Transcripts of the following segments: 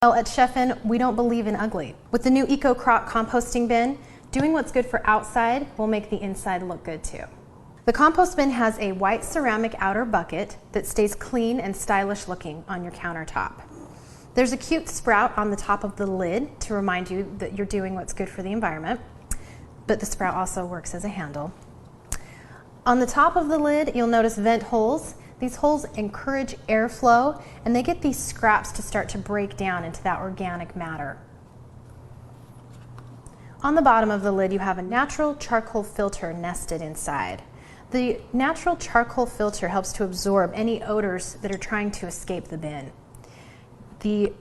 Well, at Chefin, we don't believe in ugly. With the new EcoCrock composting bin, doing what's good for outside will make the inside look good too. The compost bin has a white ceramic outer bucket that stays clean and stylish looking on your countertop. There's a cute sprout on the top of the lid to remind you that you're doing what's good for the environment, but the sprout also works as a handle. On the top of the lid, you'll notice vent holes. These holes encourage airflow, and they get these scraps to start to break down into that organic matter. On the bottom of the lid, you have a natural charcoal filter nested inside. The natural charcoal filter helps to absorb any odors that are trying to escape the bin. The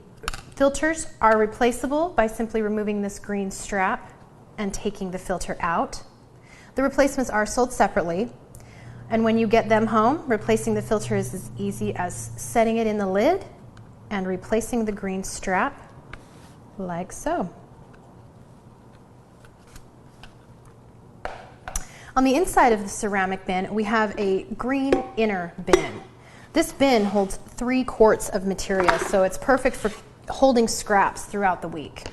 filters are replaceable by simply removing this green strap and taking the filter out. The replacements are sold separately. And when you get them home, replacing the filter is as easy as setting it in the lid and replacing the green strap like so. On the inside of the ceramic bin, we have a green inner bin. This bin holds 3 quarts of material, so it's perfect for holding scraps throughout the week.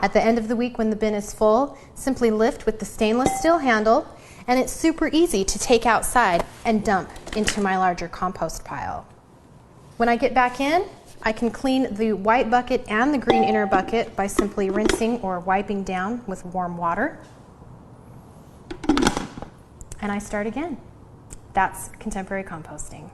At the end of the week, when the bin is full, simply lift with the stainless steel handle, and it's super easy to take outside and dump into my larger compost pile. When I get back in, I can clean the white bucket and the green inner bucket by simply rinsing or wiping down with warm water. And I start again. That's contemporary composting.